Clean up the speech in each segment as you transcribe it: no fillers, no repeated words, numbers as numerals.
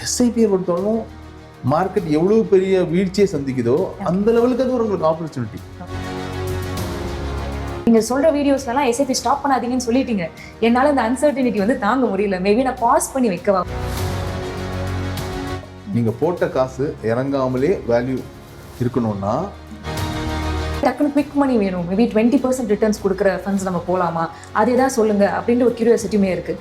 எஸ்ஐபியை பொறுத்தவரைக்கும் மார்க்கெட் எவ்வளவு பெரிய வீழ்ச்சியை சந்திக்குதோ அந்த லெவலுக்கு அது உங்களுக்கு ஆப்பர்ச்சுனிட்டி. நீங்க சொல்ற வீடியோஸ்லாம் எஸ்ஐபி ஸ்டாப் பண்ணாதீங்கன்னு சொல்லிட்டீங்க. என்னால இந்த அன்சர்டனிட்டி வந்து தாங்க முடியல. மேபி நான் பாஸ் பண்ணி வைக்கவா? நீங்க போட்ட காசு இறங்காமலே வேல்யூ இருக்கணும்னா டக்குனு குவிக் மணி வேணும். மேபி 20% ரிட்டர்ன்ஸ் கொடுக்குற ஃபண்ட்ஸ் நம்ம போலாமா? அதே தான் சொல்லுங்க அப்படின்ற ஒரு கியூரியாசிட்டியுமே இருக்கு.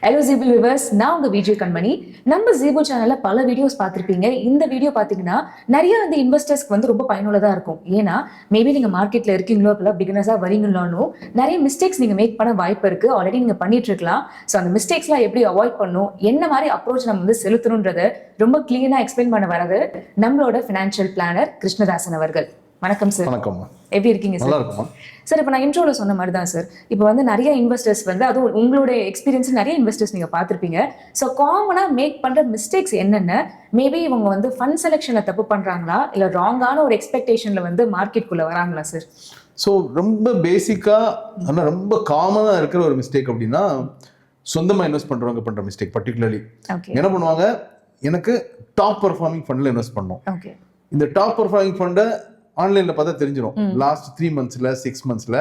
ஹலோ ஜீபு வியூவர்ஸ், நான் உங்க விஜய் கண்மணி. நம்ம ஜீபு சேனல்ல பல வீடியோஸ் பார்த்திருப்பீங்க. இந்த வீடியோ பாத்தீங்கன்னா நிறைய வந்து இன்வெஸ்டர்ஸ்க்கு வந்து ரொம்ப பயனுள்ளதா இருக்கும். ஏன்னா மேபி நீங்க மார்க்கெட்ல இருக்கீங்களோ இல்ல பிகினர்ஸா வரீங்களானோ நிறைய மிஸ்டேக்ஸ் நீங்க மேக் பண்ண வாய்ப்பு இருக்கு. ஆல்ரெடி நீங்க பண்ணிட்டு இருக்கலாம். ஸோ அந்த மிஸ்டேக்ஸ்லாம் எப்படி அவாய்ட் பண்ணணும், என்ன மாதிரி அப்ரோச் நம்ம வந்து செலுத்தணும்ன்றத ரொம்ப கிளீனா எக்ஸ்பிளைன் பண்ண வரது நம்மளோட ஃபினான்ஷியல் பிளானர் கிருஷ்ணதாசன் அவர்கள். வணக்கம் சார். வணக்கம். எப்படி இருக்கீங்க சார்? சார், இப்போ நான் இன்ட்ரோல சொன்ன மாதிரி தான் சார், இப்போ வந்து நிறைய இன்வெஸ்டர்ஸ் வந்து அதுவும் உங்களுடைய எக்ஸ்பீரியன்ஸ் நிறைய இன்வெஸ்டர்ஸ் நீங்க பார்த்துருப்பீங்க. ஸோ காமனா மேக் பண்ற மிஸ்டேக்ஸ் என்னென்ன? மேபி இவங்க வந்து ஃபண்ட் செலெக்ஷன்ல தப்பு பண்றாங்களா இல்ல ராங்கான ஒரு எக்ஸ்பெக்டேஷன்ல வந்து மார்க்கெட்குள்ள வராங்களா சார்? ஸோ ரொம்ப பேசிக்கா ஆனால் ரொம்ப காமனாக இருக்கிற ஒரு மிஸ்டேக் அப்படின்னா சொந்தமாக இன்வெஸ்ட் பண்றவங்க பண்ற மிஸ்டேக். பர்டிகுலர்லி என்ன பண்ணுவாங்க, எனக்கு டாப் பர்ஃபார்மிங் ஃபண்ட்ல இன்வெஸ்ட் பண்ணணும். இந்த டாப் பர்ஃபார்மிங் ஃபண்டை ஆன்லைன்ல பார்த்தா தெரிஞ்சிடும். லாஸ்ட் 3 monthsல 6 monthsல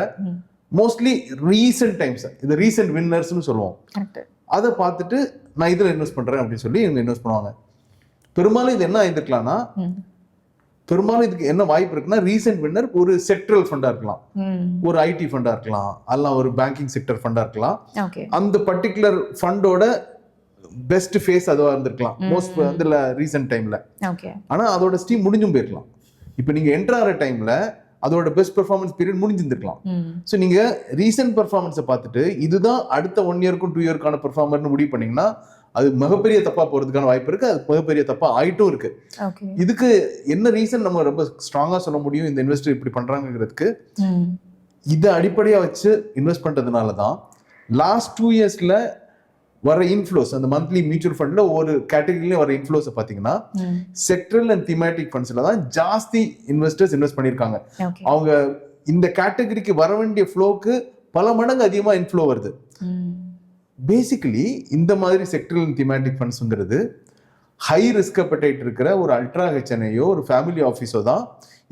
மோஸ்ட்லி ரீசெண்ட் டைம்ஸ், இந்த ரீசெண்ட் வின்னர்ஸ்னு சொல்லுவோம். அதை பார்த்துட்டு நான் இதுல இன்வெஸ்ட் பண்றேன் அப்படின்னு சொல்லி இவங்க இன்வெஸ்ட் பண்ணுவாங்க. பெரும்பாலும் இது என்ன ஆயிருக்கலாம்னா, பெரும்பாலும் இதுக்கு என்ன வாய்ப்பு இருக்குன்னா, ரீசெண்ட் வின்னர் ஒரு செக்டரல் ஃபண்டா இருக்கலாம், ஒரு ஐடி ஃபண்டா இருக்கலாம், அல்ல ஒரு பேங்கிங் செக்டர் ஃபண்டா இருக்கலாம். அந்த பர்டிகுலர் ஃபண்டோட பெஸ்ட் ஃபேஸ் அதுவா இருந்திருக்கலாம் மோஸ்ட் வந்து ரீசெண்ட் டைம்ல. ஆனா அதோட ஸ்டீம் முடிஞ்சும் போயிருக்கலாம். இப்போ நீங்க என்டர் ஆகிற டைம்ல அதோட பெஸ்ட் பெர்ஃபார்மன்ஸ் பீரியட் முடிஞ்சிருந்திருக்கலாம். ஸோ நீங்க ரீசெண்ட் பெர்ஃபார்மன்ஸை பார்த்துட்டு இதுதான் அடுத்த 1 yearக்கும் 2 yearக்கான பெர்ஃபார்மர்னு முடிவு பண்ணீங்கன்னா அது மிகப்பெரிய தப்பா போறதுக்கான வாய்ப்பு இருக்கு. அது மிகப்பெரிய தப்பா ஆயிட்டும் இருக்கு. இதுக்கு என்ன ரீசன் நம்ம ரொம்ப ஸ்ட்ராங்கா சொல்ல முடியும் இந்த இன்வெஸ்டர் இப்படி பண்றாங்கிறதுக்கு? இதை அடிப்படையா வச்சு இன்வெஸ்ட் பண்றதுனால தான் லாஸ்ட் 2 yearsல வர இன்ஃப்ளோஸ், அந்த மந்த்லி மியூச்சுவல் ஃபண்ட்ல ஒரு கேட்டகரியில வர இன்ஃப்ளோஸ் பாத்தீங்கன்னா செக்டரல் அண்ட் திமேட்டிக் ஃபண்ட்ஸ்ல தான் ஜாஸ்தி இன்வெஸ்டர்ஸ் இன்வெஸ்ட் பண்ணிருக்காங்க. அவங்க இந்த கேட்டகரிக்கு வர வேண்டிய ஃப்ளோக்கு பல மடங்கு அதிகமா இன்ஃப்ளோ வருது. பேசிக்கலி இந்த மாதிரி செக்டரல் அண்ட் திமேட்டிக் ஃபண்ட்ஸ்ங்கிறது ஹை ரிஸ்க் அப்படைட் இருக்கிற ஒரு அல்ட்ரா ஹெச்என்ஐயோ ஒரு ஃபேமிலி ஆஃபீஸோ தான்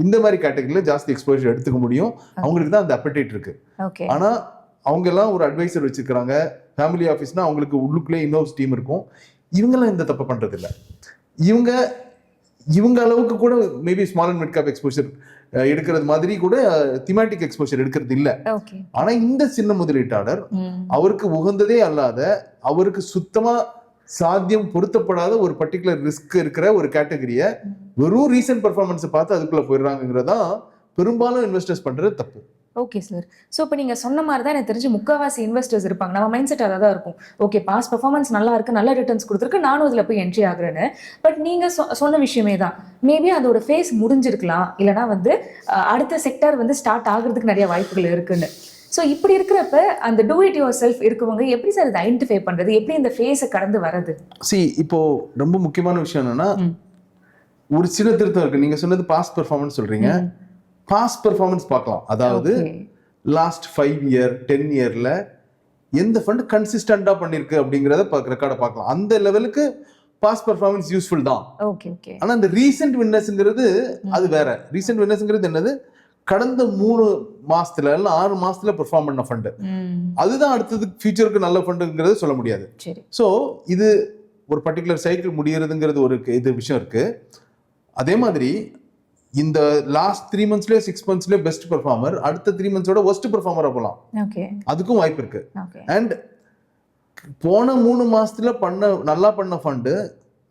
இந்த மாதிரி கேட்டகரியில ஜாஸ்தி எக்ஸ்போஜர் எடுத்துக்க முடியும். அவங்களுக்கு தான் அந்த அப்படைட் இருக்கு. ஆனா அவங்க எல்லாம் ஒரு அட்வைசர் வச்சிருக்காங்க. ஃபேமிலி ஆஃபீஸ்னா அவங்களுக்கு உள்ளுக்குள்ளே இன்னொரு டீம் இருக்கும். இவங்கெல்லாம் இந்த தப்பு பண்றது இல்லை. இவங்க அளவுக்கு கூட maybe small and mid cap exposure எடுக்கிறது மாதிரி கூட திமேட்டிக் எக்ஸ்போஷர் எடுக்கிறது இல்லை. ஆனா இந்த சின்ன முதலீட்டாளர் அவருக்கு உகந்ததே அல்லாத, அவருக்கு சுத்தமா சாத்தியம் பொருத்தப்படாத ஒரு பர்டிகுலர் ரிஸ்க் இருக்கிற ஒரு கேட்டகரியை வெறும் ரீசன்ட் பெர்ஃபார்மன்ஸை பார்த்து அதுக்குள்ள போயிடுறாங்கிறதா பெரும்பாலும் இன்வெஸ்டர்ஸ் பண்றது தப்பு. Okay sir. ஸோ இப்போ நீங்கள் சொன்ன மாதிரி தான் எனக்கு தெரிஞ்சு முக்கால்வாசி இன்வெஸ்டர்ஸ் இருப்பாங்க. நம்ம மைண்ட் செட் அதாக தான் இருக்கும். ஓகே, பாஸ் பெர்ஃபார்மன்ஸ் நல்லா இருக்கு, நல்ல ரிட்டர்ன்ஸ் கொடுத்துருக்கு, நானும் இதில் போய் என்ட்ரி ஆகுறேன்னு. பட் நீங்கள் சொன்ன விஷயமே தான், மேபி அதோட ஃபேஸ் முடிஞ்சிருக்கலாம், இல்லைனா வந்து அடுத்த செக்டர் வந்து ஸ்டார்ட் ஆகுறதுக்கு நிறைய வாய்ப்புகள் இருக்குன்னு. ஸோ இப்படி இருக்கிறப்ப அந்த டூ இட் யுவர் செல்ஃப் இருக்கவங்க எப்படி சார் இதை ஐடென்டிஃபை பண்றது, எப்படி இந்த ஃபேஸை கடந்து வர்றது? இப்போ ரொம்ப முக்கியமான விஷயம் என்னன்னா, ஒரு சின்ன திருத்தம் இருக்கு. நீங்க சொன்னது பாஸ் பெர்ஃபார்மன்ஸ் சொல்றீங்க. பாஸ் பெர்ஃபார்மன்ஸ் பார்க்கலாம். அதாவது லாஸ்ட் 5 year 10 yearல எந்த ஃபண்ட் கன்சிஸ்டண்டா பண்ணிருக்கு அப்படிங்கறத ரெக்கார்டை பார்க்கலாம். அந்த லெவலுக்கு பாஸ் பெர்ஃபார்மன்ஸ் யூஸ்ஃபுல் தான். ஆனா இந்த ரீசெண்ட் வின்னர்ஸ்ங்கிறது அது வேற. ரீசெண்ட் வின்னர்ஸ்ங்கிறது என்னது, கடந்த 3 மாசத்துல இல்ல 6 மாசத்துல பெர்ஃபார்ம் பண்ண ஃபண்ட், அதுதான் அடுத்தது ஃபியூச்சருக்கு நல்ல ஃபண்டுங்கிறது சொல்ல முடியாது. ஸோ இது ஒரு பர்டிகுலர் சைக்கிள் முடியறதுங்கிறது ஒரு இது விஷயம் இருக்கு. அதே மாதிரி இந்த லாஸ்ட் 3 monthsலயே 6 monthsலயே பெஸ்ட் பெர்ஃபார்மர் அடுத்த 3 monthsோட ஒஸ்ட் பெர்ஃபார்மரா போகலாம். அதுக்கும் வாய்ப்பு இருக்கு. அண்ட் போன 3 மாசத்துல நல்லா பண்ண ஃபண்டு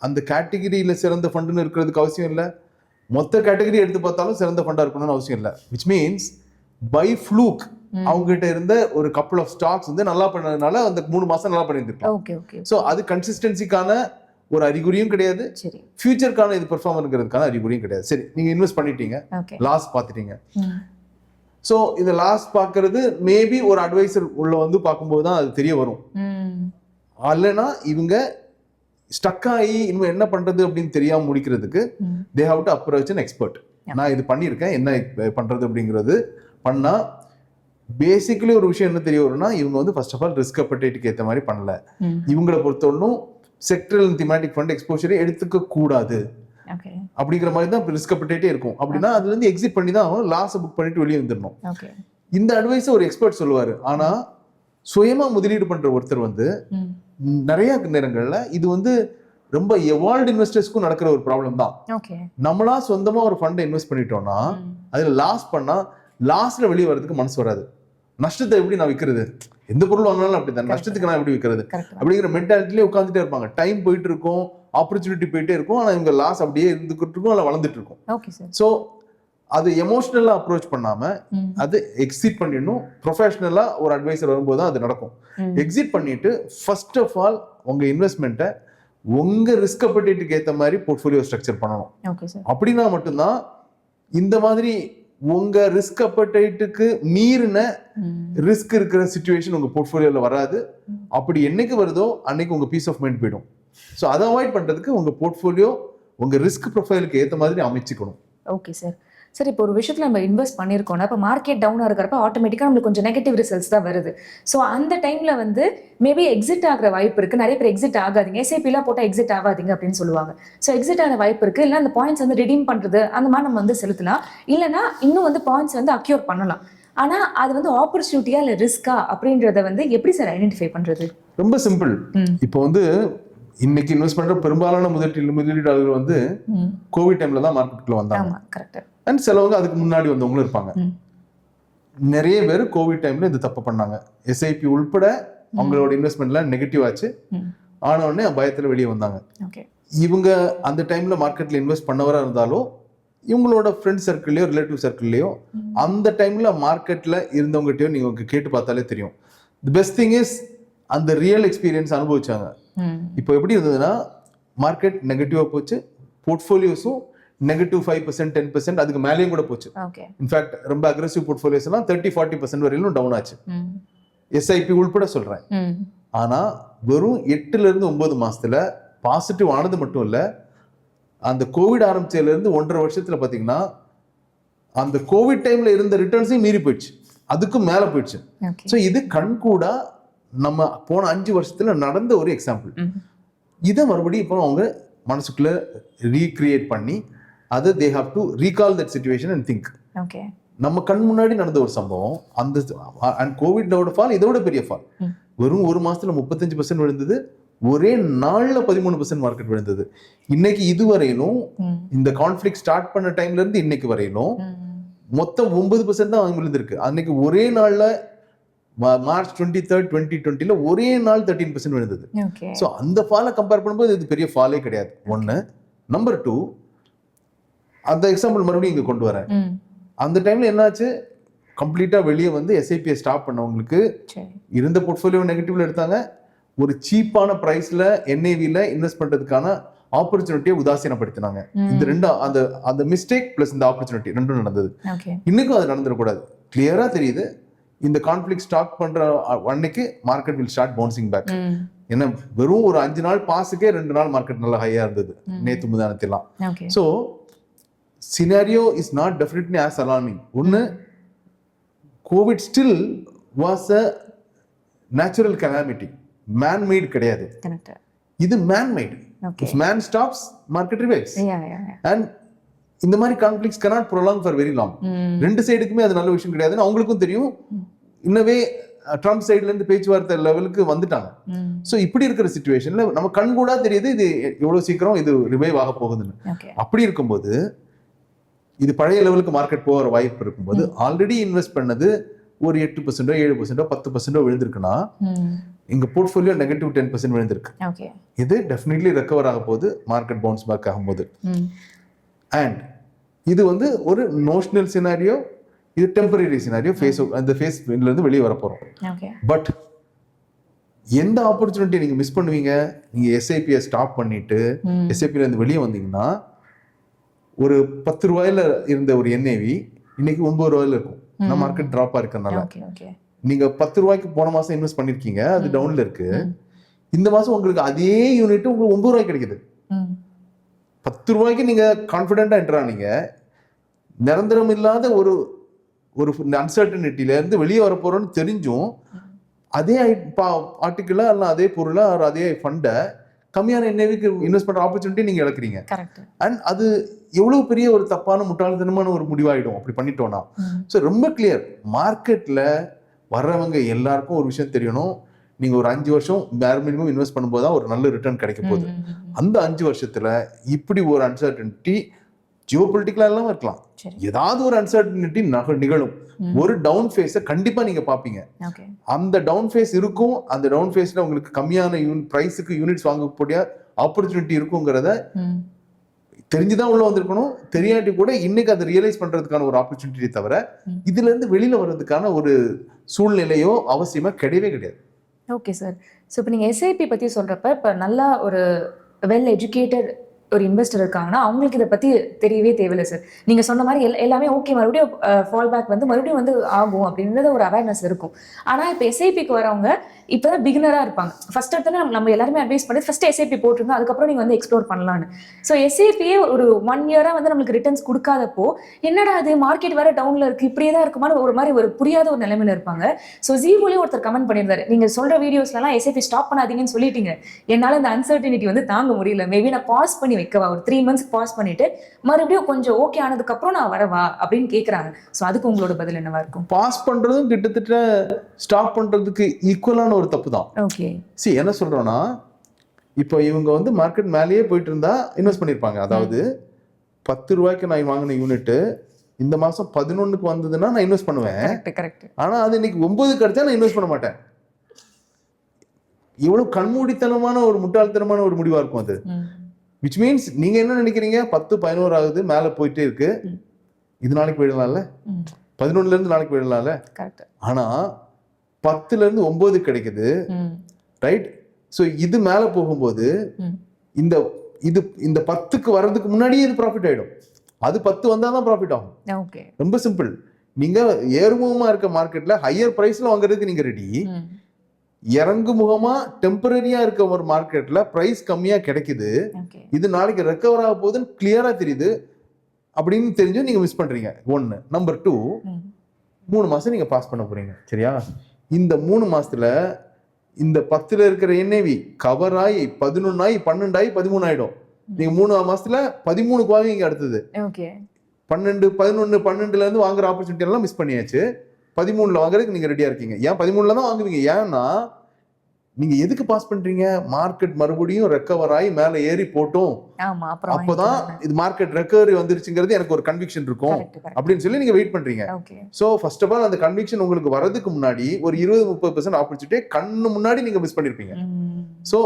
அந்த கேட்டகரியில சிறந்த ஃபண்டுன்னு இருக்கிறதுக்கு அவசியம் இல்லை. மொத்த கேட்டகரி எடுத்து பார்த்தாலும் சிறந்த ஃபண்டா இருக்கணும்னு அவசியம் இல்லை. விச் மீன்ஸ் பை ஃப்ளூக் அவங்க கிட்ட இருந்த ஒரு கப்புள் ஆஃப் ஸ்டாக்ஸ் வந்து நல்லா பண்ணதுனால அந்த 3 மாசம் நல்லா பண்ணியிருந்திருக்கலாம். ஸோ அது கன்சிஸ்டன்சிக்கான ஒரு அறிகுறியும் கிடையாது, ஃபியூச்சருக்கான இது பெர்ஃபார்மன்ஸ்ங்கிறதுக்கான அறிகுறியும் கிடையாது. சரி, நீங்க இன்வெஸ்ட் பண்ணிட்டீங்க, லாஸ் பார்த்துட்டீங்க. ஸோ இந்த லாஸ் பார்க்கறது மேபி ஒரு அட்வைசர் உள்ள வந்து பார்க்கும்போது தான் அது தெரிய வரும். இல்லைன்னா இவங்க ஸ்டக் ஆகி இன்னும் என்ன பண்றது அப்படின்னு தெரியாம முடிக்கிறதுக்கு they how to approach an expert. நான் இது பண்ணியிருக்கேன், என்ன பண்றது அப்படிங்கிறது பண்ணா பேசிக்கலி ஒரு விஷயம் என்ன தெரிய வரும்னா இவங்க வந்து ஃபர்ஸ்ட் ஆஃப் ஆல் ரிஸ்க் அப்படைட்டுக்கு ஏற்ற மாதிரி பண்ணல. இவங்களை பொறுத்தவரைக்கும் செக்டரல் திமாட்டிக் ஃபண்ட் எக்ஸ்போஷரை எடுத்துக்க கூடாது அப்படிங்கிற மாதிரி தான் ரிஸ்க் அப்படைட்டே இருக்கும். அப்படின்னா அதுல இருந்து எக்ஸிட் பண்ணி தான் ஆகணும், லாஸ் புக் பண்ணிட்டு வெளியே வந்துடணும். இந்த அட்வைஸ் ஒரு எக்ஸ்பர்ட் சொல்லுவாரு. ஆனா சுயமா முதலீடு பண்ற ஒருத்தர் வந்து நிறைய நேரங்கள்ல இது வந்து ரொம்ப எவால்வ்டு இன்வெஸ்டர்ஸ்க்கும் நடக்கிற ஒரு ப்ராப்ளம் தான். நம்மளா சொந்தமா ஒரு ஃபண்டை இன்வெஸ்ட் பண்ணிட்டோம்னா அதுல லாஸ் பண்ணா லாஸ்ல வெளியே வர்றதுக்கு மனசு வராது. நஷ்டத்தை எப்படி நான் விற்கிறது, எந்த பொருள் வாங்கினாலும் அப்படிதான், நஷ்டத்துக்கு நான் எப்படி விற்கிறது அப்படிங்கிற மென்டாலிட்டிலே உட்காந்துட்டே இருப்பாங்க. டைம் போயிட்டு இருக்கும், ஆப்பர்ச்சுனிட்டி போயிட்டே இருக்கும், ஆனா இவங்க லாஸ் அப்படியே இருந்துகிட்டு இருக்கும், அல்ல வளர்ந்துட்டு இருக்கும். ஸோ அது எமோஷனலா அப்ரோச் பண்ணாம அது எக்ஸிட் பண்ணிடணும். ப்ரொஃபஷனலா ஒரு அட்வைசர் வரும்போது தான் அது நடக்கும். எக்ஸிட் பண்ணிட்டு ஃபர்ஸ்ட் ஆஃப் ஆல் உங்க இன்வெஸ்ட்மெண்ட்டை உங்க ரிஸ்க் அப்படைட்டுக்கு ஏற்ற மாதிரி போர்ட்ஃபோலியோ ஸ்ட்ரக்சர் பண்ணணும். அப்படின்னா மட்டும்தான் இந்த மாதிரி உங்க ரிஸ்க் அப்படைட்டுக்கு மீறின ரிஸ்க் இருக்கிற சிச்சுவேஷன் உங்க போர்ட்ஃபோலியோல வராது. அப்படி என்னைக்கு வருதோ அன்னைக்கு உங்க பீஸ் ஆஃப் மைண்ட் போயிடும். ஸோ அதை அவாய்ட் பண்றதுக்கு உங்க போர்ட்ஃபோலியோ உங்க ரிஸ்க் ப்ரொஃபைலுக்கு ஏற்ற மாதிரி அமைச்சுக்கணும். Okay sir. சார் இப்போ ஒரு விஷயத்தில் நம்ம இன்வெஸ்ட் பண்ணியிருக்கோம்னா இப்போ மார்க்கெட் டவுனாக இருக்கிறப்ப ஆட்டோமேட்டிக்காக நம்மளுக்கு கொஞ்சம் நெகட்டிவ் ரிசல்ட்ஸ் தான் வருது. ஸோ அந்த டைமில் வந்து மேபி எக்ஸிட் ஆகிற வாய்ப்பு இருக்குது. நிறைய பேர் எக்ஸிட் ஆகாதீங்க, எஸ்ஐபிலாம் போட்டால் எக்ஸிட் ஆகாதீங்க அப்படின்னு சொல்லுவாங்க. ஸோ எக்ஸிட் ஆகிற வாய்ப்பு இருக்குது. இல்லை அந்த பாயிண்ட்ஸ் வந்து ரிடீம் பண்ணுறது அந்த மாதிரி நம்ம வந்து செலுத்தலாம். இல்லைனா இன்னும் வந்து பாயிண்ட்ஸ் வந்து அக்யூர் பண்ணலாம். ஆனால் அது வந்து ஆப்பர்ச்சுனிட்டியா இல்லை ரிஸ்கா அப்படின்றத வந்து எப்படி சார் ஐடென்டிஃபை பண்ணுறது? ரொம்ப சிம்பிள். இப்போ வந்து இன்னைக்கு இன்வெஸ்ட் பண்ற பெரும்பாலான முதலீட்டாளர்கள் வந்து கோவிட் டைம்ல தான் மார்க்கெட்டுக்குள்ள வந்தாங்க. அண்ட் சிலவங்க அதுக்கு முன்னாடி வந்தவங்களும் இருப்பாங்க. நிறைய பேர் கோவிட் டைம்ல இது தப்பு பண்ணாங்க. எஸ்ஐபி உள்பட அவங்களோட இன்வெஸ்ட்மெண்ட்ல நெகட்டிவ் ஆச்சு. ஆன உடனே பயத்துல வெளியே வந்தாங்க. இவங்க அந்த டைம்ல மார்க்கெட்ல இன்வெஸ்ட் பண்ணவரா இருந்தாலும் இவங்களோட ஃப்ரெண்ட் சர்க்கிள்லயோ ரிலேட்டிவ் சர்க்கிள்லயோ அந்த டைம்ல மார்க்கெட்ல இருந்தவங்ககிட்டயோ நீங்க கேட்டு பார்த்தாலே தெரியும். தி பெஸ்ட் திங் இஸ் அந்த ரியல் எக்ஸ்பீரியன்ஸ் அனுபவிச்சாங்க. இப்போ எப்படி இருந்ததுன்னா மார்க்கெட் நெகட்டிவா போச்சு, போர்ட்ஃபோலியோஸும் நெகட்டிவ் 5%, 10% அதுக்கு மேலேயும் கூட போச்சு. இன்ஃபேக்ட் ரொம்ப அக்ரெசிவ் போர்ட்ஃபோலியோஸ் எல்லாம் 30-40% வரையிலும் டவுன் ஆச்சு. எஸ்ஐபி உள்பட சொல்றேன். ஆனா வெறும் 8 to 9 மாசத்துல பாசிட்டிவ் ஆனது மட்டும் இல்ல, அந்த கோவிட் ஆரம்பிச்சதுல இருந்து 1.5 வருஷத்துல பாத்தீங்கன்னா அந்த கோவிட் டைம்ல இருந்த ரிட்டர்ன்ஸையும் மீறி போயிடுச்சு, அதுக்கும் மேல போயிடுச்சு. ஸோ இது கண்கூடா நம்ம போன 5 வருஷத்துல நடந்த ஒரு எக்ஸாம்பிள். இதை மறுபடியும் இப்போ அவங்க மனசுக்குள்ள ரீக்ரியேட் பண்ணி அது they have to recall that situation and think. நம்ம கண் முன்னாடி நடந்த ஒரு சம்பவம். அந்த அண்ட் கோவிடோட ஃபால் இதோட பெரிய ஃபால். வெறும் ஒரு மாசத்துல 35% விழுந்தது, ஒரே நாள்ல 13% மார்க்கெட் விழுந்தது. இன்னைக்கு இதுவரையிலும் இந்த கான்ஃபிளிக் ஸ்டார்ட் பண்ண டைம்ல இருந்து இன்னைக்கு வரையிலும் மொத்தம் 9% தான் விழுந்திருக்கு. அன்னைக்கு ஒரே நாள்ல மார்ச் 23, 2020 ஒரே நாள் 13% விழுந்தது. ஸோ அந்த ஃபாலை கம்பேர் பண்ணும்போது இது பெரிய ஃபாலே கிடையாது. ஒன்று. நம்பர் 2, அந்த எக்ஸாம்பிள் மறுபடியும் இங்க கொண்டு வரேன். அந்த டைம்ல என்னாச்சு, கம்ப்ளீட்டா வெளியே வந்து எஸ்ஐபியை ஸ்டாப் பண்ணவங்களுக்கு இருந்த போர்ட்ஃபோலியோ நெகட்டிவ்ல எடுத்தாங்க. ஒரு சீப்பான பிரைஸ்ல என்ஏவில இன்வெஸ்ட் பண்றதுக்கான ஆப்பர்ச்சுனிட்டியை உதாசீனப்படுத்தினாங்க. இந்த ரெண்டும் அந்த மிஸ்டேக் பிளஸ் இந்த ஆப்பர்ச்சுனிட்டி ரெண்டும் நடந்தது. இன்னைக்கும் அது நடந்துடக்கூடாது. கிளியரா தெரியுது. இந்த கான்ஃபிளிக் ஸ்டார்ட் பண்ற அன்னைக்கு market will start bouncing back. ஏன்னா வெறும் ஒரு 5 நாள் பாஸுக்கே 2 நாள் மார்க்கெட் நல்லா ஹையா இருந்தது நேத்து முந்தானத்தெல்லாம். So scenario is not definitely as alarming. ஒன்று, Covid still was a natural calamity, man made கிடையாது. இது man made. If man stops market revives. And இந்த மாதிரி conflicts cannot prolong for very long. ரெண்டு சைடுக்குமே அது நல்ல விஷயம் கிடையாதுன்னு அவங்களுக்கும் தெரியும். இன்னவே ட்ரம்ப் சைட்ல இருந்து பேச்சுவார்த்தை லெவலுக்கு வந்துட்டாங்க. ஸோ இப்படி இருக்கிற சிச்சுவேஷன்ல நம்ம கண் கூட தெரியுது இது எவ்வளவு சீக்கிரம் இது ரிவைவ் ஆக போகுதுன்னு. அப்படி இருக்கும்போது இது பழைய லெவலுக்கு மார்க்கெட் போகிற வாய்ப்பு இருக்கும்போது ஆல்ரெடி இன்வெஸ்ட் பண்ணது ஒரு 8%, 7%, 10% விழுந்திருக்குன்னா எங்க போர்ட்ஃபோலியோ நெகட்டிவ் 10% விழுந்திருக்கு. இது டெஃபினெட்லி ரெக்கவர் ஆக போகுது மார்க்கெட் பவுன்ஸ் பேக் ஆகும்போது. அண்ட் இது வந்து ஒரு நோஷனல் சினாரியோ, இது டெம்பரரி சினாரியோ. அந்த ஃபேஸ்ல இருந்து வெளியே வர போறோம். பட் எந்த ஆப்பர்ச்சுனிட்டி நீங்க மிஸ் பண்ணுவீங்க? நீங்க எஸ்ஐபியை ஸ்டாப் பண்ணிட்டு எஸ்ஐபில இருந்து வெளியே வந்தீங்கன்னா ஒரு 10 ரூபாயில இருந்த ஒரு என்ஏவி இன்னைக்கு 9 ரூபாயில இருக்கும். மார்க்கெட் டிராப்பா இருக்கறனால நீங்க 10 ரூபாய்க்கு போன மாசம் இன்வெஸ்ட் பண்ணிருக்கீங்க, அது டவுன்ல இருக்கு. இந்த மாசம் உங்களுக்கு அதே யூனிட் உங்களுக்கு 9 ரூபாய்க்கு கிடைக்குது. 10 ரூபாய்க்கு நீங்க கான்பிடென்டா என்ட்ரானீங்க. நிரந்தரம் இல்லாத ஒரு ஒரு அன்சர்டனிட்டில இருந்து வெளியே வர போறோம்னு தெரிஞ்சும் அதே ஆர்டிக்கிளா இல்ல அதே பொருளா அதே ஃபண்டை கம்மியான என்ஏவிக்கு இன்வெஸ்ட் பண்ற ஆப்பர்ச்சுனிட்டி நீங்க இழக்கிறீங்க. அண்ட் அது எவ்வளவு பெரிய ஒரு தப்பான முட்டாள்தனமான ஒரு முடிவாயிடும் அப்படி பண்ணிட்டோம்னா. ஸோ ரொம்ப கிளியர், மார்க்கெட்ல வர்றவங்க எல்லாருக்கும் ஒரு விஷயம் தெரியணும், நீங்க ஒரு 5 வருஷம் மினிமம் இன்வெஸ்ட் பண்ணும்போது தான் ஒரு நல்ல ரிட்டர்ன் கிடைக்க போகுது. அந்த 5 வருஷத்துல இப்படி ஒரு அன்சர்டனிட்டி ஜியோ பொலிட்டிக்கலா எல்லாம் இருக்கலாம், ஏதாவது ஒரு அன்சர்டனிட்டி நிகழும். ஒரு டவுன் ஃபேஸ கண்டிப்பா நீங்க பாப்பீங்க. அந்த டவுன் ஃபேஸ் இருக்கும், அந்த டவுன் ஃபேஸ்ல உங்களுக்கு கம்மியான பிரைஸுக்கு யூனிட்ஸ் வாங்கக்கூடிய ஆப்பர்ச்சுனிட்டி இருக்குங்கிறத தெரிஞ்சுதான் உள்ள வந்திருக்கணும். தெரியாட்டி கூட இன்னைக்கு அதை ரியலைஸ் பண்றதுக்கான ஒரு ஆப்பர்ச்சுனிட்டி தவிர இதுல இருந்து வெளியில வர்றதுக்கான ஒரு சூழ்நிலையோ அவசியமா கிடையவே கிடையாது. Okay sir. ஸோ இப்போ நீங்கள் எஸ்ஐபி பற்றி சொல்கிறப்ப இப்போ நல்லா ஒரு வெல் எஜுகேட்டட் ஒரு இன்வெஸ்டர் இருக்காங்கன்னா அவங்களுக்கு இதை பற்றி தெரியவே தேவையில்லை சார். நீங்கள் சொன்ன மாதிரி எல்லாமே ஓகே, மறுபடியும் ஃபால் பேக் வந்து மறுபடியும் வந்து ஆகும் அப்படின்றது ஒரு அவேர்னஸ் இருக்கும். ஆனால் இப்போ எஸ்ஐபிக்கு வரவங்க இப்போ தான் பிகினராக இருப்பாங்க. ஃபர்ஸ்ட் எடுத்தோன்னா நம்ம எல்லாருமே அட்வைஸ் பண்ணி ஃபர்ஸ்ட் எஸ்ஐபி போட்டுருங்க, அதுக்கப்புறம் நீங்கள் வந்து எக்ஸ்ப்ளோர் பண்ணலான்னு. ஸோ எஸ்ஐபியே ஒரு 1 இயராக வந்து நம்மளுக்கு ரிட்டர்ன்ஸ் கொடுக்காதப்போ என்னடா அது மார்க்கெட் வேற டவுனில் இருக்குது, இப்படியே தான் இருக்குமான்னு ஒரு மாதிரி ஒரு புரியாத ஒரு நிலைமையில இருப்பாங்க. ஸோ ஜீவோலேயே ஒருத்தர் கமெண்ட் பண்ணியிருந்தாரு, நீங்கள் சொல்கிற வீடியோஸ்லாம் எஸ்ஐபி ஸ்டாப் பண்ணாதீங்கன்னு சொல்லிட்டீங்க, என்னால் இந்த அன்சர்டினிட்டி வந்து தாங்க முடியல, மேபி நான் பாஸ் பண்ணி வைக்கவா, ஒரு 3 months பாஸ் பண்ணிட்டு மறுபடியும் கொஞ்சம் ஓகே ஆனதுக்கு அப்புறம் நான் வரவா அப்படின்னு கேக்குறாங்க. சோ அதுக்கு உங்களோட பதில் என்னவா இருக்கும்? பாஸ் பண்றதும் கிட்டத்தட்ட ஸ்டாப் பண்றதுக்கு ஈக்குவலான ஒரு தப்பு தான். ஓகே, சரி என்ன சொல்றோம்னா, இப்போ இவங்க வந்து மார்க்கெட் மேலேயே போயிட்டு இருந்தா இன்வெஸ்ட் பண்ணிருப்பாங்க. அதாவது 10 ரூபாய்க்கு நான் வாங்கின யூனிட் இந்த மாசம் 11க்கு வந்ததுன்னா நான் இன்வெஸ்ட் பண்ணுவேன். ஆனா அது இன்னைக்கு 9 கிடைச்சா நான் இன்வெஸ்ட் பண்ண மாட்டேன். இவ்வளவு கண்மூடித்தனமான ஒரு முட்டாள்தனமான ஒரு முடிவா இருக்கும் அது. விச் மீன்ஸ் நீங்க என்ன நினைக்கிறீங்க, 10 11 ஆகுது, மேல போயிட்டே இருக்கு, இது நாளைக்கு போயிடலாம்ல, 11ல இருந்து நாளைக்கு போயிடலாம்ல. ஆனா 10ல இருந்து 9 கிடைக்குது, ரைட்? சோ இது மேல போகும்போது இந்த இது இந்த 10க்கு வர்றதுக்கு முன்னாடியே இது ப்ராஃபிட் ஆயிடும். அது 10 வந்தாதான் ப்ராஃபிட் ஆகும். ரொம்ப சிம்பிள். நீங்க ஏறுமுகமா இருக்க மார்க்கெட்ல ஹையர் பிரைஸ்ல வாங்குறதுக்கு நீங்க ரெடி, இறங்கு முகமா டெம்பரரியா இருக்க ஒரு மார்க்கெட்ல பிரைஸ் கம்மியா கிடைக்குது, இது நாளைக்கு ரெக்கவர் ஆக போகுதுன்னு கிளியரா தெரியுது அப்படின்னு தெரிஞ்சு நீங்க மிஸ் பண்றீங்க. 1. நம்பர் 2, 3 மாசம் நீங்க பாஸ் பண்ண போறீங்க, சரியா? இந்த 3 மாசத்துல இந்த 10ல இருக்கிற என்ஏவி கவர் ஆகி 11 ஆகி 12 ஆகி 13 ஆயிடும். நீங்க 3 மாசத்துல 13க்கு வாங்குவீங்க. அடுத்தது 12 11 12ல இருந்து வாங்குற ஆப்பர்ச்சுனிட்டி எல்லாம் மிஸ் பண்ணியாச்சு. 13ல வாங்குறதுக்கு நீங்க ரெடியா இருக்கீங்க. ஏன் 13ல தான் வாங்குவீங்க? ஏன்னா நீங்க எதுக்கு பாஸ் பண்றீங்க? மார்க்கெட் மறுபடியும் ரெக்கவர் ஆகி மேல ஏறி போட்டோம், அப்பதான் இது மார்க்கெட் ரெக்கவரி வந்துருச்சுங்கிறது எனக்கு ஒரு கன்விக்ஷன் இருக்கும் அப்படின்னு சொல்லி நீங்க வெயிட் பண்றீங்க. சோ ஃபர்ஸ்ட் ஆஃப் ஆல் அந்த கன்விக்ஷன் உங்களுக்கு வரதுக்கு முன்னாடி ஒரு 20-30% ஆப்பர்ச்சுனிட்டி கண்ணு முன்னாடி நீங்க மிஸ் பண்ணிருப்பீங்க. So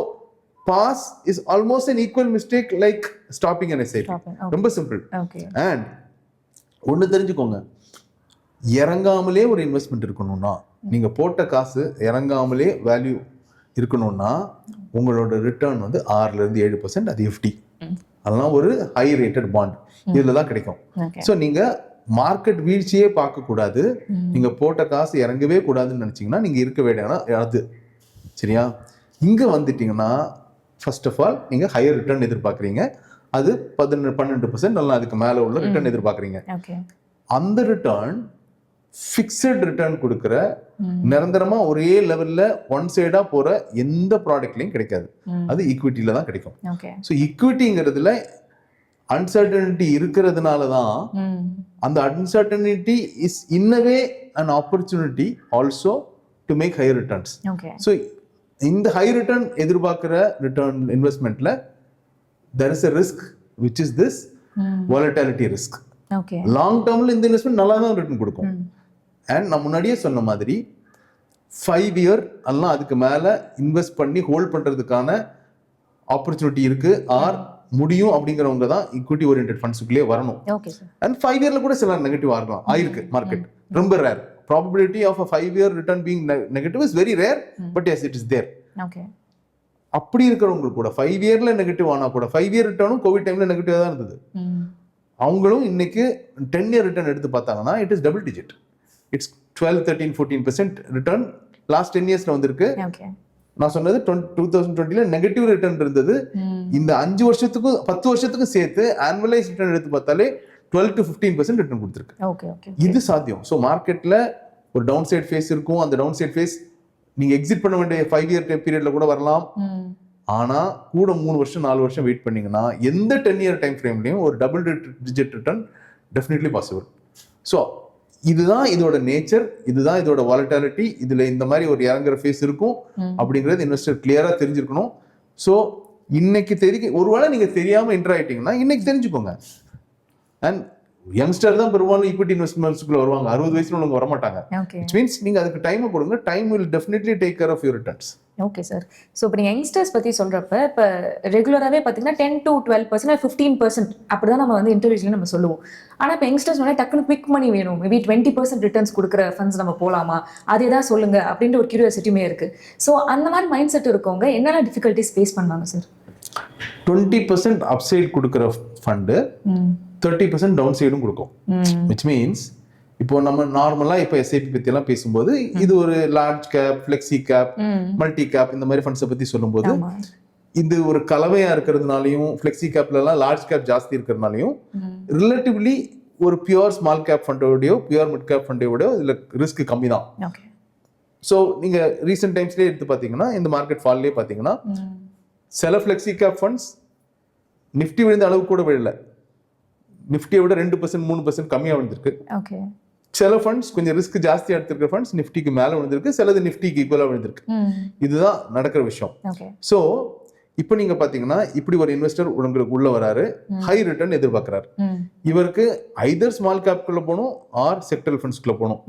pass is almost an equal mistake like stopping an SIP. ரொம்ப சிம்பிள். அண்ட் ஒண்ணு தெரிஞ்சுக்கோங்க, இறங்காமலே ஒரு இன்வெஸ்ட்மெண்ட் இருக்கணும்னா, நீங்க போட்ட காசு இறங்காமலே வேல்யூ இருக்கணும்னா உங்களோட ரிட்டர்ன் வந்து 6ல இருந்து 7%. அது FD, அதெல்லாம் ஒரு ஹை ரேட்டட் பாண்ட், இதுல தான் கிடைக்கும். ஸோ நீங்க மார்க்கெட் வீழ்ச்சியே பார்க்க கூடாது, நீங்க போட்ட காசு இறங்கவே கூடாதுன்னு நினைச்சீங்கன்னா நீங்க இருக்க வேண்டிய அது, சரியா? இங்க வந்துட்டீங்கன்னா ஃபர்ஸ்ட் ஆஃப் ஆல் நீங்க ஹையர் ரிட்டர்ன் எதிர்பார்க்குறீங்க, அது 12% நல்லா அதுக்கு மேல உள்ள ரிட்டர்ன் எதிர்பார்க்குறீங்க. அந்த ரிட்டர்ன் ஃபிக்ஸட் ரிட்டர்ன் கொடுக்குற, நிரந்தரமா ஒரே லெவல்ல ஒன் சைடா போற எந்த ப்ராடக்ட்லயும் கிடைக்காது. அது ஈக்விட்டில தான் கிடைக்கும். ஸோ ஈக்விட்டிங்கிறதுல அன்சர்டனிட்டி இருக்கிறதுனால தான் அந்த அன்சர்டனிட்டி இஸ் இன்னவே an opportunity also to make higher returns. So இந்த ஹை ரிட்டர்ன் எதிர்பார்க்கிற ரிட்டர்ன் இன்வெஸ்ட்மெண்ட்ல there is a risk which is this volatility risk. Long டேர்ம்ல இந்த இன்வெஸ்ட்மெண்ட் நல்லா தான் ரிட்டர்ன் கொடுக்கும். அண்ட் நான் முன்னாடியே சொன்ன மாதிரி 5 இயர் எல்லாம் அதுக்கு மேல இன்வெஸ்ட் பண்ணி ஹோல்ட் பண்றதுக்கான ஆப்பர்ச்சுனிட்டி இருக்கு ஆர் முடியும் அப்படிங்கிறவங்க தான் ஈக்விட்டி ஓரியன்டட் ஃபண்ட்ஸுக்குள்ளே வரணும். அண்ட் 5 இயர்ல கூட சில நெகட்டிவ் ஆகலாம், ஆயிருக்கு மார்க்கெட், ரொம்ப rare. Probability of a 5-year return being negative is very rare, but yes, it is there. அப்படி இருக்கிறவங்களுக்கு கூட 5 இயர்ல நெகட்டிவ் ஆனா கூட 5 இயர் ரிட்டர்னும் கோவிட் டைம்ல நெகட்டிவா தான் இருந்தது. அவங்களும் இன்னைக்கு 10 இயர் ரிட்டர்ன் எடுத்து பார்த்தாங்கன்னா it is double digit. It's 12-13-14% return last 10 இயர்ஸ்ல வந்திருக்கு. நான் சொன்னது 2020ல நெகட்டிவ் ரிட்டர்ன் இருந்தது. இந்த 5 வருஷத்துக்கும் 10 வருஷத்துக்கும் சேர்த்து ஆனுவலைஸ் ரிட்டர்ன் எடுத்து பார்த்தாலே 12 to 15% ரிட்டர்ன் கொடுத்துருக்கு. ஓகே ஓகே இது சாத்தியம். ஸோ மார்க்கெட்ல ஒரு டவுன் சைட் ஃபேஸ் இருக்கும். அந்த டவுன் சைட் ஃபேஸ் நீங்க எக்ஸிட் பண்ண வேண்டிய 5 இயர் பீரியட்ல கூட வரலாம். ஆனா கூட 3 வருஷம் 4 வருஷம் வெயிட் பண்ணீங்கன்னா எந்த 10 இயர் டைம் ஃப்ரேம்லயும் ஒரு double digit return definitely possible. So இதுதான் இதோட நேச்சர், இதுதான் இதோட வாலட்டாலிட்டி. இதுல இந்த மாதிரி ஒரு இறங்குற ஃபேஸ் இருக்கும் அப்படிங்கிறது இன்வெஸ்டர் கிளியரா தெரிஞ்சிருக்கணும். ஸோ இன்னைக்கு ஒருவேளை நீங்க தெரியாம என்டர் ஆயிட்டீங்கன்னா இன்னைக்கு தெரிஞ்சுக்கோங்க. அண்ட் யங்ஸ்டர் தான் பெரும்பாலும் ஈக்விட்டி இன்வெஸ்ட்மெண்ட்ஸ்க்குள்ள வருவாங்க. 60 வயசுல உள்ளவங்க வர மாட்டாங்க. இட் மீன்ஸ் நீங்க அதுக்கு டைம் கொடுங்க. Time will definitely take care of your returns. Okay sir. So இப்போ நீங்கள் யங்ஸ்டர்ஸ் பற்றி சொல்கிறப்ப இப்போ ரெகுலராகவே பார்த்தீங்கன்னா 10 to 12% 15% அப்படி தான் நம்ம வந்து இன்டர்வியூஸ்ல நம்ம சொல்லுவோம். ஆனால் இப்போ யங்ஸ்டர்ஸ் வந்து டக்குனு குவிக் மணி வேணும், மேபி 20% ரிட்டர்ன்ஸ் கொடுக்குற ஃபண்ட்ஸ் நம்ம போகலாமா, அதே தான் சொல்லுங்க அப்படின்ற ஒரு கியூரியாசிட்டியுமே இருக்கு. ஸோ அந்த மாதிரி மைண்ட் செட் இருக்கவங்க என்னென்ன டிஃபிகல்ட்டிஸ் ஃபேஸ் பண்ணுவாங்க சார்? 20% அப்சைட் கொடுக்குற ஃபண்டு 30% டவுன் சைடும் கொடுக்கும். விச் மீன்ஸ் இப்போ நம்ம நார்மலா இப்போ எஸ்ஐபி பத்தி எல்லாம் பேசும்போது இது ஒரு large cap, flexi cap, multi cap இந்த மாதிரி ஃபண்ட்ஸை பத்தி சொல்லும்போது இது ஒரு கலவையா இருக்கிறதுனாலையும் ஃபிளெக்ஸி கேப்ல எல்லாம் லார்ஜ் கேப் ஜாஸ்தி இருக்கிறதுனாலையும் ரிலேட்டிவ்லி ஒரு பியூர் ஸ்மால் கேப் ஃபண்டோடயோ பியூர் மிட் கேப் ஃபண்டோடயோ இதுல ரிஸ்க் கம்மி தான். ஸோ நீங்க ரீசெண்ட் டைம்ஸ்லேயே எடுத்து பார்த்தீங்கன்னா இந்த மார்க்கெட் ஃபால்லே பார்த்தீங்கன்னா சில ஃபிளெக்ஸி கேப் ஃபண்ட்ஸ் நிஃப்டி விழுந்த அளவுக்கு கூட விழல, நிஃப்டியை விட 2% 3% கம்மியாக விழுந்திருக்கு. சில ஃபண்ட்ஸ் கொஞ்சம் ரிஸ்க் ஜாஸ்தியாக எடுத்திருக்கிற ஃபண்ட்ஸ் நிஃப்டிக்கு மேலே விழுந்திருக்கு, சிலது நிஃப்டிக்கு ஈக்குவலாக விழுந்திருக்கு. இதுதான் நடக்கிற விஷயம். ஸோ இப்போ நீங்க பாத்தீங்கன்னா இப்படி ஒரு இன்வெஸ்டர் உங்களுக்கு உள்ள வராரு, ஹை ரிட்டர்ன் எதிர்பார்க்கிறாரு. இவருக்கு ஐதர் ஸ்மால் கேப்குள்ள போகணும் ஆர் செக்டரல் ஃபண்ட்ஸ்குள்ள போகணும்.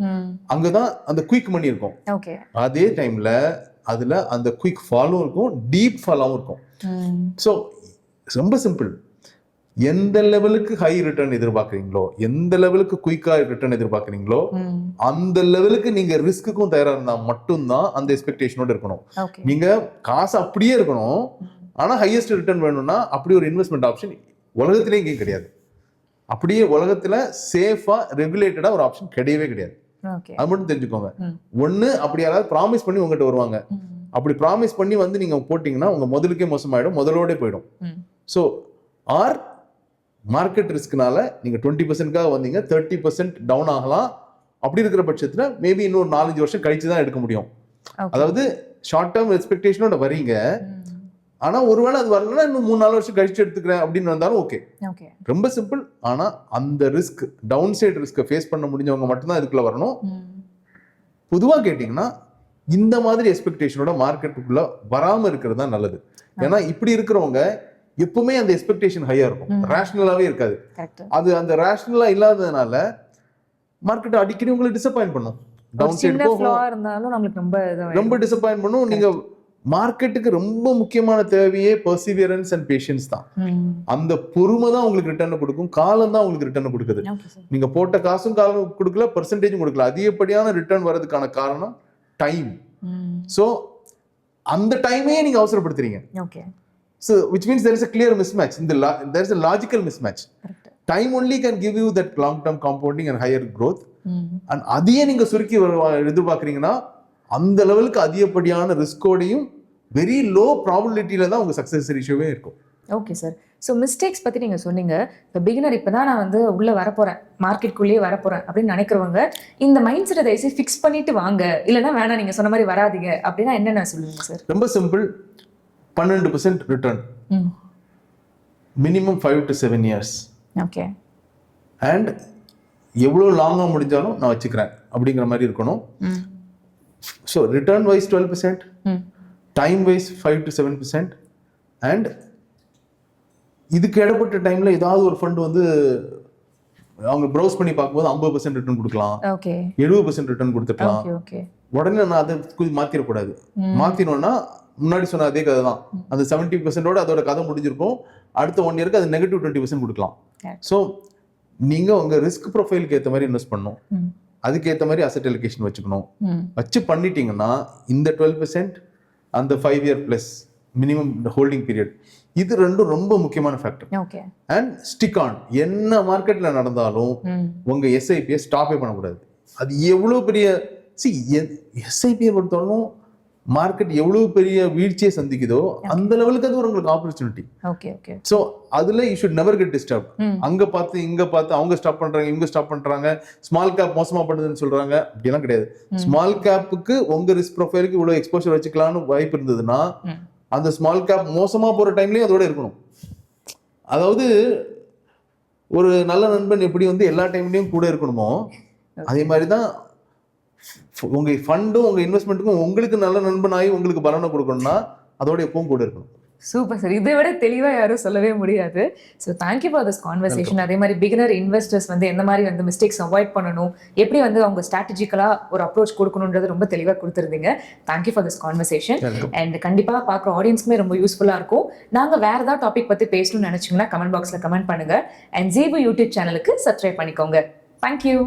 அங்கதான் அந்த குயிக் மணி இருக்கும். அதே டைம்ல அதுல அந்த குயிக் ஃபாலும் இருக்கும், டீப் ஃபாலாவும் இருக்கும். ஸோ ரொம்ப சிம்பிள். எந்த லெவலுக்கு ஹை ரிட்டர்ன் எதிர்பார்க்குறீங்களோ, எந்த லெவலுக்கு குயிக்கா ரிட்டர்ன் எதிர்பார்க்குறீங்களோ அந்த லெவலுக்கு நீங்க ரிஸ்க்குக்கும் தயாரா இருந்தா மட்டும்தான் அந்த எக்ஸ்பெக்டேஷனோட இருக்கணும். நீங்க காசு அப்படியே இருக்கணும், ஆனா ஹையஸ்ட் ரிட்டர்ன் வேணும்னா அப்படி ஒரு இன்வெஸ்ட்மெண்ட் ஆப்ஷன் உலகத்திலே எங்கேயும் கிடையாது. அப்படியே உலகத்துல சேஃபா ரெகுலேட்டடா ஒரு ஆப்ஷன் கிடையவே கிடையாது. அது மட்டும் தெரிஞ்சுக்கோங்க. ஒண்ணு அப்படி யாராவது ப்ராமிஸ் பண்ணி உங்ககிட்ட வருவாங்க, அப்படி ப்ராமிஸ் பண்ணி வந்து நீங்க போட்டீங்கன்னா உங்க முதலுக்கே மோசமாயிடும், முதலோட போயிடும். ஸோ ஆர் மார்க்கெட் ரிஸ்க்னால நீங்க 20%க்காக வந்தீங்க, 30% டவுன் ஆகலாம். அப்படி இருக்கிற பட்சத்துல மேபி இன்னொரு 4-5 வருஷம் கழிச்சு தான் எடுக்க முடியும். அதாவது ஷார்ட் டேர்ம் எக்ஸ்பெக்டேஷனோட வரீங்க, ஆனா ஒருவேளை அது வரலன்னா இன்னும் 3-4 வருஷம் கழிச்சு எடுத்துக்கிறேன் அப்படின்னு வந்தாலும் ஓகே. ரொம்ப சிம்பிள். ஆனா அந்த ரிஸ்க், டவுன் சைட் ரிஸ்கை ஃபேஸ் பண்ண முடிஞ்சவங்க மட்டும்தான் இதுக்குள்ள வரணும். பொதுவா கேட்டீங்கன்னா இந்த மாதிரி எக்ஸ்பெக்டேஷனோட மார்க்கெட்டுக்குள்ள வராம இருக்கிறது தான் நல்லது. ஏன்னா இப்படி இருக்கிறவங்க எப்பவுமே அந்த எக்ஸ்பெக்டேஷன் ஹையா இருக்கும், ரேஷனலாவே இருக்காது. அது அந்த ரேஷனலா இல்லாததுனால மார்க்கெட் அடிக்கடி உங்களை டிசப்பாயிண்ட் பண்ணும். டவுன் சைடு போகும், ரொம்ப டிசப்பாயிண்ட் பண்ணும். நீங்க மார்க்கெட்டுக்கு ரொம்ப முக்கியமான தேவையே பெர்சிவியரன்ஸ் அண்ட் பேஷன்ஸ் தான். அந்த பொறுமை தான் உங்களுக்கு ரிட்டர்ன் கொடுக்கும், காலம் தான் உங்களுக்கு ரிட்டர்ன் கொடுக்குது. நீங்க போட்ட காசும் காலம் கொடுக்கல, பெர்சன்டேஜும் கொடுக்கல. அதிகப்படியான ரிட்டர்ன் வர்றதுக்கான காரணம் டைம். சோ அந்த டைமே நீங்க அவசரப்படுத்துறீங்க. So which means there is a clear mismatch. There is a logical mismatch. Time only can give you that long term compounding and higher growth. And அதையே நீங்க சுருக்கி எதிர்பார்க்குறீங்கன்னா அந்த லெவலுக்கு அதிகப்படியான ரிஸ்கோடையும் வெரி லோ ப்ராபபிலிட்டியில தான் உங்க சக்சஸ் ரேஷியோவே இருக்கும். Okay sir. ஸோ மிஸ்டேக்ஸ் பற்றி நீங்கள் சொன்னீங்க. இப்போ பிகினர் இப்போ தான் நான் வந்து உள்ளே வரப்போகிறேன், மார்க்கெட்டுக்குள்ளேயே வரப்போகிறேன் அப்படின்னு நினைக்கிறவங்க இந்த மைண்ட் செட்டை தயவுசெய்து ஃபிக்ஸ் பண்ணிட்டு வாங்க, இல்லைன்னா வேணாம் நீங்கள் சொன்ன மாதிரி வராதிங்க அப்படின்னா என்னென்ன சொல்லுவீங்க சார்? ரொம்ப simple. 12% return, minimum 5 to 7 years. Okay. And எவ்வளோ லாங்காக முடிஞ்சாலும் நான் வச்சுக்கிறேன் அப்படிங்கிற மாதிரி இருக்கணும். So return wise 12%, time wise 5 to 7%. And இதுக்கு இடப்பட்ட டைம்ல ஏதாவது ஒரு ஃபண்ட் வந்து அவங்க ப்ரௌஸ் பண்ணி பார்க்கும்போது 50% ரிட்டர்ன் கொடுக்கலாம், 70% ரிட்டர்ன் கொடுத்துக்கலாம். உடனே நான் அதை மாத்திரக்கூடாது. மாத்தினோம்னா முன்னாடி சொன்ன அதே கதை தான், அந்த 70%ஓட அதோட கதை முடிஞ்சிருக்கும். அடுத்த 1 இயருக்கு அது நெகட்டிவ் 20% கொடுக்கலாம். ஸோ நீங்க உங்க ரிஸ்க் ப்ரொஃபைலுக்கு ஏற்ற மாதிரி இன்வெஸ்ட் பண்ணணும், அதுக்கேற்ற மாதிரி அசெட் அலோகேஷன் வச்சுக்கணும். வச்சு பண்ணிட்டீங்கன்னா இந்த 12% அந்த 5 year plus minimum holding period, இது ரெண்டும் ரொம்ப முக்கியமான ஃபேக்டர். And stick on. என்ன மார்க்கெட்ல நடந்தாலும் உங்க எஸ்ஐபியை ஸ்டாப்பே பண்ணக்கூடாது. அது எவ்வளவு பெரிய எஸ்ஐபியை பொறுத்தவரைக்கும் மார்க்கெட் எவ்வளவு பெரிய வீழ்ச்சியை சந்திக்குதோ அந்த லெவலுக்கு அது ஒரு உங்களுக்கு ஆப்பர்ச்சுனிட்டி. Okay okay. ஸோ அதுல you should never get disturb. அங்க பார்த்து இங்க பார்த்து அவங்க ஸ்டாப் பண்றாங்க, இவங்க ஸ்டாப் பண்றாங்க, ஸ்மால் கேப் மோசமா பண்ணுதுன்னு சொல்றாங்க, அப்படிலாம் கிடையாது. ஸ்மால் கேப்புக்கு உங்க ரிஸ்க் ப்ரொஃபைலுக்கு இவ்வளவு எக்ஸ்போஷர் வச்சுக்கலாம்னு வாய்ப்பு இருந்ததுன்னா அந்த ஸ்மால் கேப் மோசமா போற டைம்லயும் அதோட இருக்கணும். அதாவது ஒரு நல்ல நண்பன் எப்படி வந்து எல்லா டைம்லயும் கூட இருக்கணுமோ அதே மாதிரி தான் உங்க ஃபண்டும் உங்க இன்வெஸ்ட்மெண்ட்டுக்கும் உங்களுக்கு நல்ல நண்பனாகி உங்களுக்கு பலனை கொடுக்கணும்னா அதோட எப்பவும் கூட இருக்கணும். Super sir. இதை விட தெளிவா யாரும் சொல்லவே முடியாது. So thank you for this conversation. அதே மாதிரி பிகினர் இன்வெஸ்டர்ஸ் வந்து எந்த மாதிரி வந்து மிஸ்டேக்ஸ் அவாய்ட் பண்ணணும், எப்படி வந்து அவங்க ஸ்ட்ராட்டஜிக்கலா ஒரு அப்ரோச் கொடுக்கணுன்றது ரொம்ப தெளிவா கொடுத்துருந்தீங்க. Thank you for this conversation. And கண்டிப்பா பார்க்குற ஆடியன்ஸ்க்குமே ரொம்ப யூஸ்ஃபுல்லா இருக்கும். நாங்க வேற ஏதாவது டாபிக் பத்தி பேசணும்னு நினைச்சீங்கன்னா கமெண்ட் பாக்ஸ்ல கமெண்ட் பண்ணுங்க. அண்ட் ஜீபு யூடியூப் சேனலுக்கு சப்ஸ்கிரைப் பண்ணிக்கோங்க. Thank you.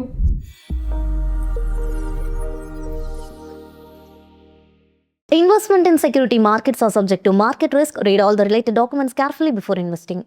Investment in security markets are subject to market risk. Read all the related documents carefully before investing.